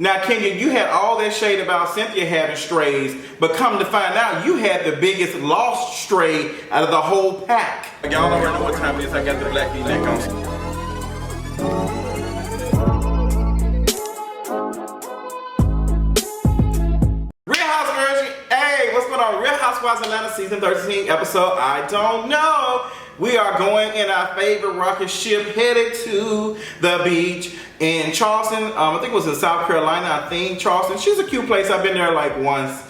Now, Kenya, you had all that shade about Cynthia having strays, but come to find out, you had the biggest lost stray out of the whole pack. Y'all already know what time it is. I got the black V-neck on. Real Housewives, hey, what's going on? Real Housewives Atlanta Season 13 episode, I don't know. We are going in our favorite rocket ship headed to the beach in Charleston. I think it was in South Carolina, I think, Charleston. She's a cute place. I've been there like once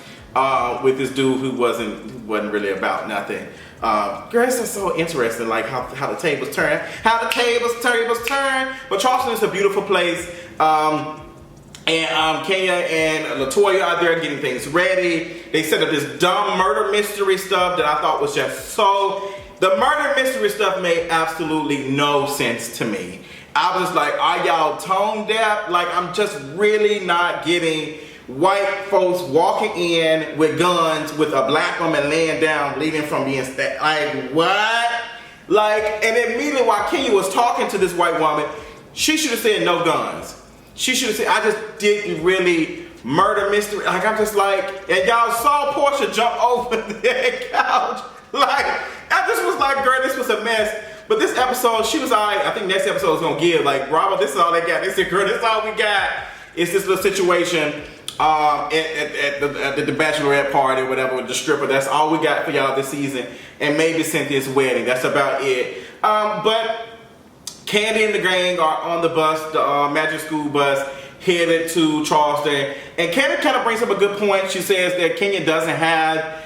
with this dude who wasn't really about nothing. Girl, it's just so interesting, like how the tables turn. How the tables turn. But Charleston is a beautiful place. And Kenya and LaToya out there getting things ready. They set up this dumb murder mystery stuff that I thought was just so... The murder mystery stuff made absolutely no sense to me. I was like, are y'all tone deaf? Like, I'm just really not getting white folks walking in with guns with a black woman laying down bleeding from being stabbed. Like, what? Like, and immediately while Kenya was talking to this white woman, she should have said no guns. She should have said, I just didn't really murder mystery. Like, I'm just like, and y'all saw Portia jump over the couch. Like, I just was like, girl, this was a mess. But this episode, she was alright. I think next episode is gonna give. Like, Bravo, this is all they got. They said, girl, this is all we got. It's this little situation at the bachelorette party or whatever with the stripper. That's all we got for y'all this season. And maybe Cynthia's wedding. That's about it. But Candy and the gang are on the bus, the Magic School bus, headed to Charleston. And Candy kind of brings up a good point. She says that Kenya doesn't have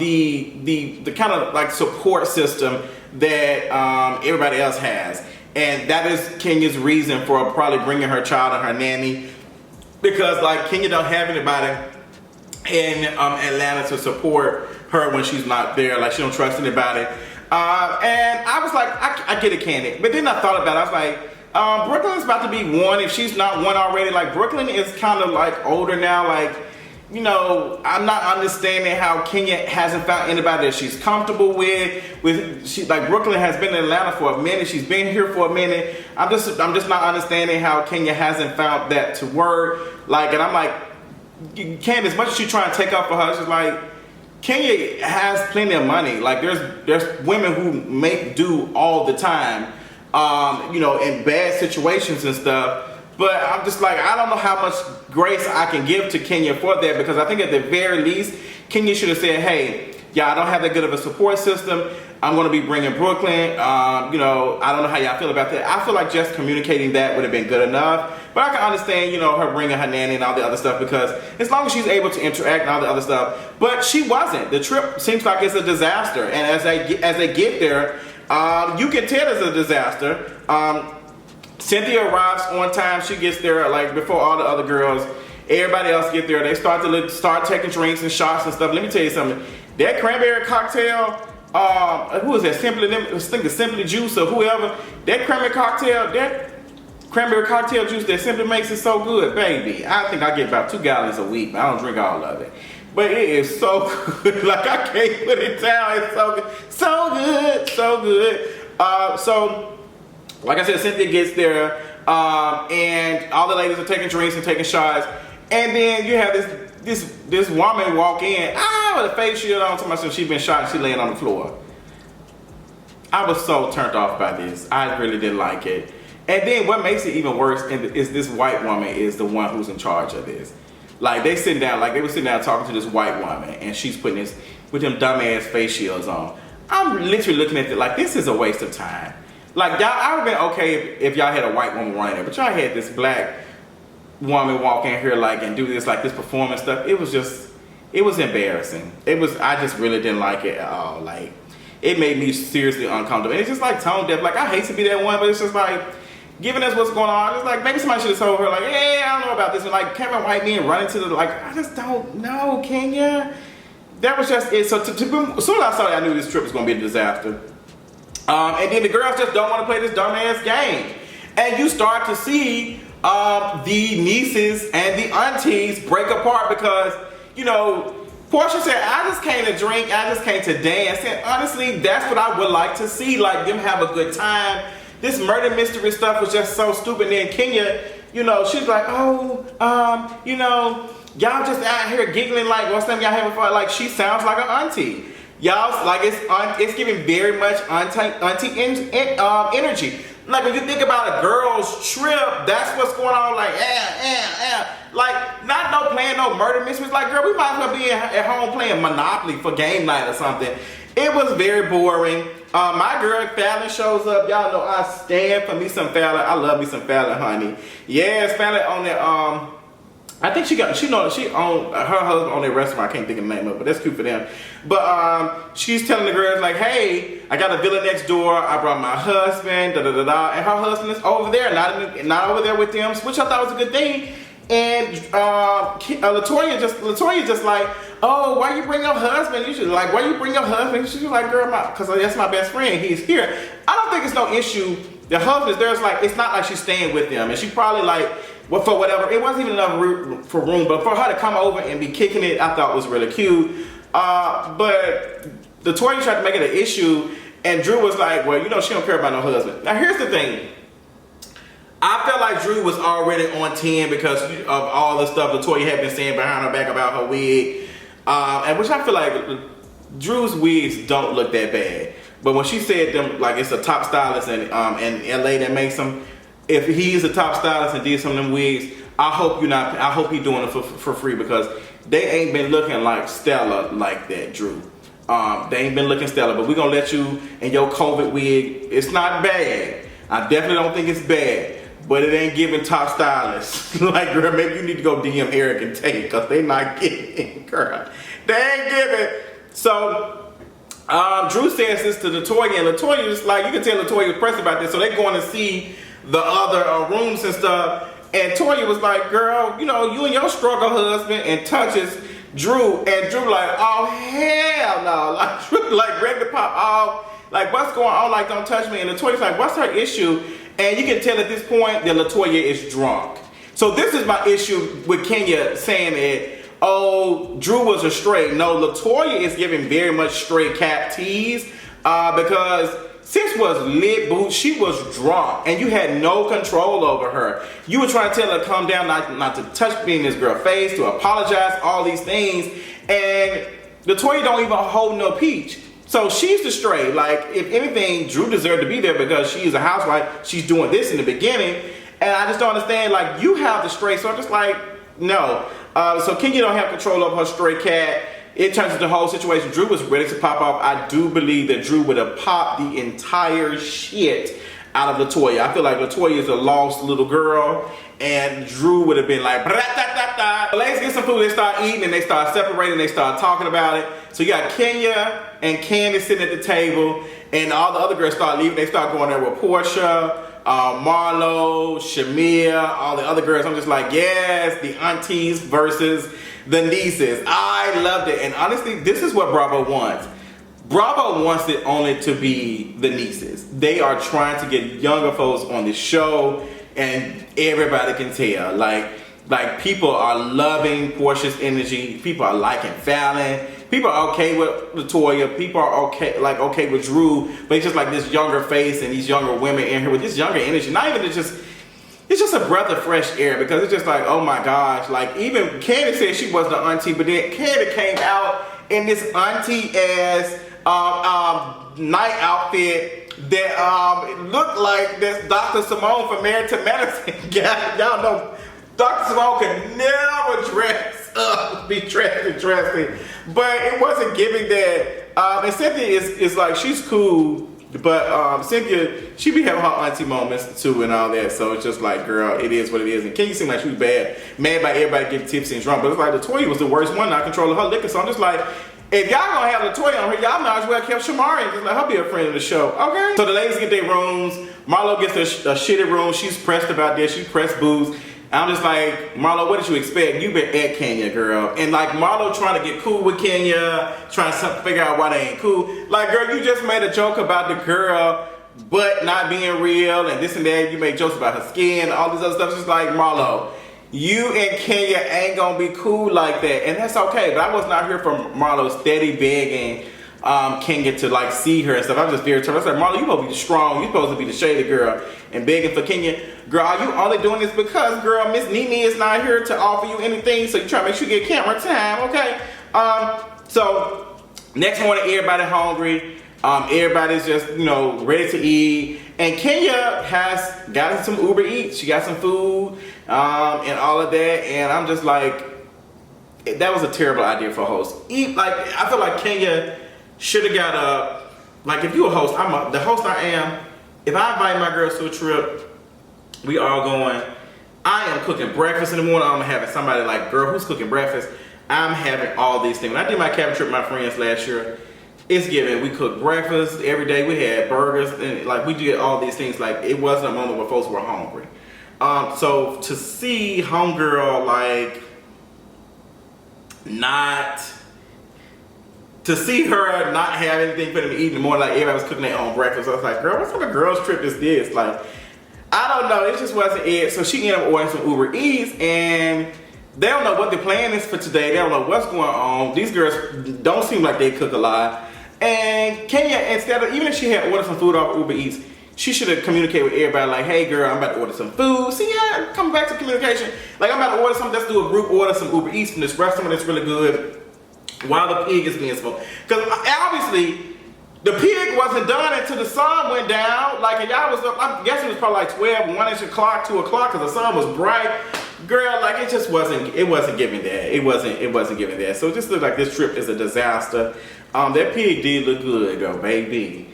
the kind of like support system that everybody else has, and that is Kenya's reason for probably bringing her child and her nanny, because like Kenya don't have anybody in Atlanta to support her when she's not there. Like, she don't trust anybody, and I was like, I get it, Candy. But then I thought about it. I was like, Brooklyn's about to be one if she's not one already. Like, Brooklyn is kind of like older now. Like, you know, I'm not understanding how Kenya hasn't found anybody that she's comfortable with. Like, Brooklyn has been in Atlanta for a minute. She's been here for a minute. I'm just not understanding how Kenya hasn't found that to work. Like, and I'm like, Candy, as much as you try and take up for her, it's just like, Kenya has plenty of money. Like, there's women who make do all the time, you know, in bad situations and stuff. But I'm just like, I don't know how much grace I can give to Kenya for that, because I think at the very least, Kenya should have said, hey, yeah, I don't have that good of a support system. I'm going to be bringing Brooklyn. You know, I don't know how y'all feel about that. I feel like just communicating that would have been good enough. But I can understand, you know, her bringing her nanny and all the other stuff, because as long as she's able to interact and all the other stuff. But she wasn't. The trip seems like it's a disaster. And as they get there, you can tell it's a disaster. Cynthia arrives on time. She gets there like before all the other girls. Everybody else get there. They start taking drinks and shots and stuff. Let me tell you something. That cranberry cocktail, who is that? Simply Juice or whoever. That cranberry cocktail juice that Simply makes it so good, baby. I think I get about 2 gallons a week. I don't drink all of it, but it is so good. Like, I can't put it down. It's so good, so good. So. Like I said, Cynthia gets there, and all the ladies are taking drinks and taking shots, and then you have this woman walk in, with a face shield on, to myself, she's been shot and she's laying on the floor. I was so turned off by this. I really didn't like it. And then what makes it even worse is this white woman is the one who's in charge of this. Like, they were sitting down talking to this white woman, and she's putting this with them dumbass face shields on. I'm literally looking at it like, this is a waste of time. Like, y'all, I would have been okay if y'all had a white woman running there, but y'all had this black woman walk in here, like, and do this, like, this performance stuff. It was embarrassing. I just really didn't like it at all. Like, it made me seriously uncomfortable. And it's just like tone deaf. Like, I hate to be that one, but it's just like, given us what's going on, it's like, maybe somebody should have told her, like, hey, I don't know about this. And like, Kevin White being running to the, like, I just don't know, Kenya. That was just it. So as soon as I saw that, I knew this trip was going to be a disaster. And then the girls just don't want to play this dumbass game. And you start to see the nieces and the aunties break apart because, you know, Portia said, I just came to drink, I just came to dance. And honestly, that's what I would like to see, like them have a good time. This murder mystery stuff was just so stupid. And then Kenya, you know, she's like, oh, you know, y'all just out here giggling like what's them y'all having fun. Like she sounds like an auntie. Y'all like it's giving very much auntie energy. Like when you think about a girl's trip, that's what's going on. Like like not no playing no murder mysteries. Like girl, we might as well be at home playing Monopoly for game night or something. It was very boring. My girl Fallon shows up. Y'all know I stand for me some Fallon. I love me some Fallon, honey. Yes, Fallon on that. I think she owned her husband on their restaurant. I can't think of the name of it, but that's cute for them. But she's telling the girls like, hey, I got a villa next door. I brought my husband, and her husband is over there, not over there with them, which I thought was a good thing. And LaToya just like, oh, why you bring your husband? You should like, why you bring your husband? She's like, girl, because that's my best friend. He's here. I don't think it's no issue. The husband is there's like, it's not like she's staying with them, and she probably like, well, for whatever, it wasn't even enough room, but for her to come over and be kicking it, I thought was really cute. But LaToya tried to make it an issue, and Drew was like, well, you know, she don't care about no husband. Now, here's the thing. I felt like Drew was already on 10 because of all the stuff LaToya had been saying behind her back about her wig. And which I feel like Drew's wigs don't look that bad. But when she said them, like it's a top stylist in LA that makes them, if he's a top stylist and did some of them wigs, I hope he's doing it for free because they ain't been looking like Stella like that, Drew. They ain't been looking stellar, but we're gonna let you in your COVID wig. It's not bad. I definitely don't think it's bad, but it ain't giving top stylists. Like, girl, maybe you need to go DM Eric and Tate because they not getting it, girl. They ain't giving. So, Drew says this to LaToya, and LaToya is like, you can tell LaToya was pressed about this, so they're going to see the other rooms and stuff. And Toya was like, girl, you know, you and your struggle husband, and touches Drew, and Drew like, oh hell no, like Drew like ready to pop off, like what's going on, like don't touch me. And LaToya's like, what's her issue? And you can tell at this point that LaToya is drunk. So this is my issue with Kenya saying that, oh, Drew was a straight. No, LaToya is giving very much straight cat tease because sis was lit, boo. She was drunk, and you had no control over her. You were trying to tell her to calm down, not to touch me in this girl's face, to apologize, all these things. And LaToya don't even hold no peach. So she's the straight. Like, if anything, Drew deserved to be there because she is a housewife. She's doing this in the beginning. And I just don't understand, like, you have the straight. So I'm just like, no. So Kenya don't have control over her stray cat. It turns into the whole situation. Drew was ready to pop off. I do believe that Drew would have popped the entire shit out of LaToya. I feel like LaToya is a lost little girl, and Drew would have been like, bra-da-da-da-da. Let's get some food. They start eating, and they start separating. They start talking about it. So you got Kenya and Candace sitting at the table, and all the other girls start leaving. They start going there with Portia, Marlo, Shamia, all the other girls. I'm just like, yes, the aunties versus the nieces. I loved it. And honestly, this is what Bravo wants. Bravo wants it only to be the nieces. They are trying to get younger folks on this show, and everybody can tell. Like people are loving Portia's energy. People are liking Fallon. People are okay with LaToya. People are okay with Drew. But it's just like this younger face and these younger women in here with this younger energy. Not even it's just a breath of fresh air because it's just like, oh my gosh. Like even Candy said she was the auntie, but then Candy came out in this auntie ass night outfit that looked like this Dr. Simone from Married to Medicine. Y'all know Dr. Simone could never dress up, be dressing, but it wasn't giving that. And Cynthia is like, she's cool, but Cynthia, she be having her auntie moments too and all that. So it's just like, girl, it is what it is. And Kenya seemed like she was mad by everybody getting tipsy and drunk, but it's like LaToya was the worst one not controlling her liquor. So I'm just like, if y'all gonna have LaToya on here, y'all might as well kept Shamari and just let her be a friend of the show, okay? So the ladies get their rooms. Marlo gets a shitty room. She's pressed about this. She pressed booze. I'm just like, Marlo, what did you expect? You been at Kenya, girl. And like Marlo trying to get cool with Kenya, trying to figure out why they ain't cool. Like, girl, you just made a joke about the girl butt not being real and this and that. You made jokes about her skin, all this other stuff. It's just like, Marlo, you and Kenya ain't gonna be cool like that. And that's okay. But I was not here for Marlo steady begging Kenya to like see her and stuff. I'm just very turned. I was like, Marlo, you supposed to be strong. You supposed to be the shady girl and begging for Kenya. Girl, are you only doing this because, girl, Miss Nene is not here to offer you anything, so you try to make sure you get camera time, okay? So next morning, everybody hungry. Everybody's just, you know, ready to eat. And Kenya has gotten some Uber Eats. She got some food and all of that. And I'm just like, that was a terrible idea for a host. I feel like Kenya should have got up. Like, if you're a host, the host I am. If I invite my girls to a trip, we all going. I am cooking breakfast in the morning. I'm having somebody like, girl, who's cooking breakfast? I'm having all these things. When I did my cabin trip with my friends last year, it's given. We cooked breakfast every day. We had burgers and like we did all these things. Like, it wasn't a moment where folks were hungry. So to see homegirl like to see her not have anything for them to eat in the morning, like everybody was cooking their own breakfast. I was like, girl, what sort of girls trip is this? Like, I don't know. It just wasn't it. So she ended up ordering some Uber Eats, and they don't know what the plan is for today. They don't know what's going on. These girls don't seem like they cook a lot. And Kenya, instead of, even if she had ordered some food off Uber Eats, she should have communicated with everybody like, hey girl, I'm about to order some food. See, yeah, come back to communication. Like, I'm about to order something, let's do a group order, some Uber Eats from this restaurant that's really good while the pig is being smoked. Because obviously, the pig wasn't done until the sun went down. Like, and y'all was up, I'm guessing it was probably like 12, 1-ish o'clock, 2 o'clock, because the sun was bright. Girl, like, it just wasn't giving that. It wasn't giving that. So it just looked like this trip is a disaster. That pig did look good though, baby.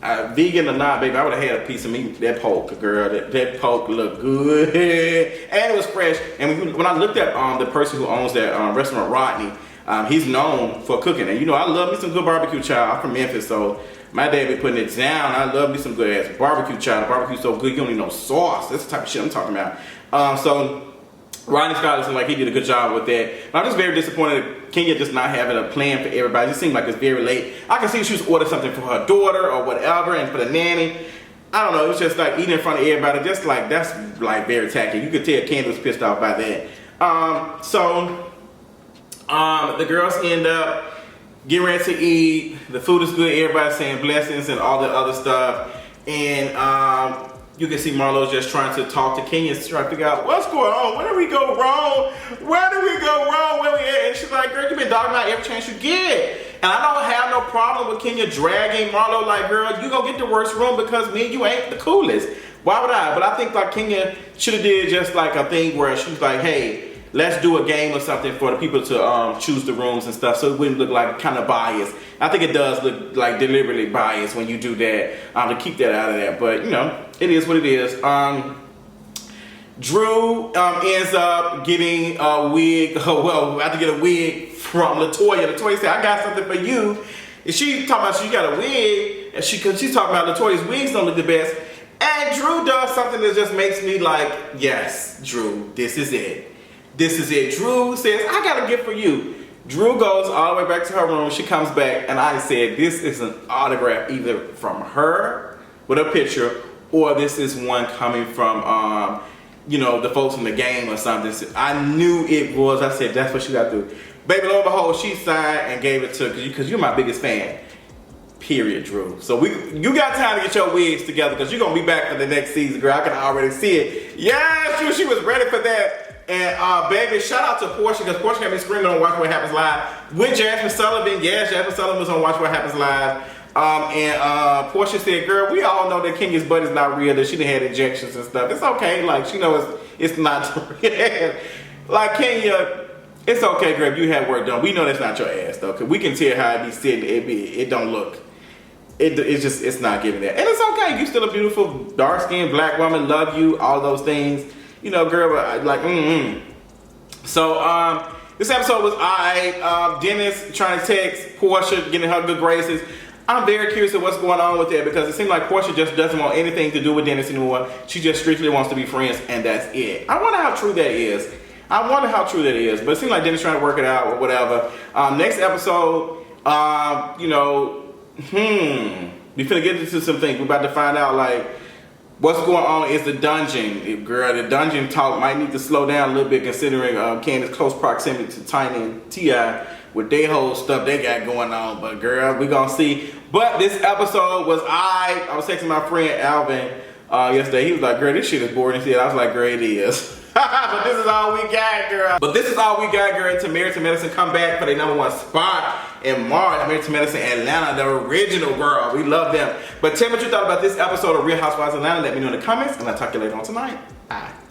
Vegan or not, baby, I would have had a piece of meat. That pork, girl, that pork looked good. And it was fresh. And when I looked at the person who owns that restaurant, Rodney, he's known for cooking. And you know, I love me some good barbecue, child. I'm from Memphis, so my dad be putting it down. I love me some good ass barbecue, child. The barbecue's so good, you don't need no sauce. That's the type of shit I'm talking about. So Rodney Scott seemed like he did a good job with that. But I'm just very disappointed that Kenya just not having a plan for everybody. It just seemed like it's very late. I can see she was ordering something for her daughter or whatever and for the nanny. I don't know, it was just like eating in front of everybody. Just like, that's like very tacky. You could tell Kenya was pissed off by that. The girls end up getting ready to eat. The food is good. Everybody's saying blessings and all the other stuff. And you can see Marlo just trying to talk to Kenya, trying to figure out what's going on. Where did we go wrong? Where did we go wrong? Where we at? And she's like, girl, you've been dogging out every chance you get. And I don't have no problem with Kenya dragging Marlo like, girl, you gonna get the worst room because me and you ain't the coolest. Why would I? But I think like Kenya should have did just like a thing where she was like, hey, let's do a game or something for the people to choose the rooms and stuff, so it wouldn't look like kind of biased. I think it does look like deliberately biased when you do that, to keep that out of there. But you know, it is what it is. Drew ends up getting a wig. Well, I have to get a wig from LaToya. LaToya said, I got something for you. And she talking about she got a wig, and she's talking about LaToya's wigs don't look the best. And Drew does something that just makes me like, yes, Drew, this is it. This is it. Drew says, I got a gift for you. Drew goes all the way back to her room. She comes back, and I said, this is an autograph either from her with a picture, or this is one coming from, you know, the folks in the game or something. So I knew it was. I said, that's what she got to do. Baby, lo and behold, she signed and gave it to, because you're my biggest fan. Period, Drew. So you got time to get your wigs together, because you're going to be back for the next season, girl. I can already see it. Yes, Drew, she was ready for that. And baby, shout out to Portia, because Portia got me screaming on Watch What Happens Live with Jasmine Sullivan. Yes, Jasmine Sullivan was on Watch What Happens Live. And Portia said, girl, we all know that Kenya's butt is not real, that she done had injections and stuff. It's okay, like, she knows it's not real. Like, Kenya, it's okay, girl, if you had work done. We know that's not your ass, though, because we can tell how it be sitting. It don't look. It's not giving that. And it's okay, you still a beautiful, dark-skinned black woman, love you, all those things. You know, girl, like, So, this episode was Dennis trying to text Portia, getting her good graces. I'm very curious of what's going on with that, because it seems like Portia just doesn't want anything to do with Dennis anymore. She just strictly wants to be friends, and that's it. I wonder how true that is. But it seems like Dennis trying to work it out or whatever. Next episode, you know, we finna get into some things. We're about to find out, like, what's going on is the dungeon. Girl, the dungeon talk might need to slow down a little bit considering Candace's close proximity to Tiny and T.I. with their whole stuff they got going on. But girl, we gonna see. But this episode was I was texting my friend Alvin yesterday. He was like, girl, this shit is boring. I was like, girl, it is. But this is all we got, girl. To Married to Medicine come back for their #1 spot in March. Married to Medicine Atlanta, the original, girl. We love them. But tell me what you thought about this episode of Real Housewives Atlanta. Let me know in the comments, and I'll talk to you later on tonight. Bye.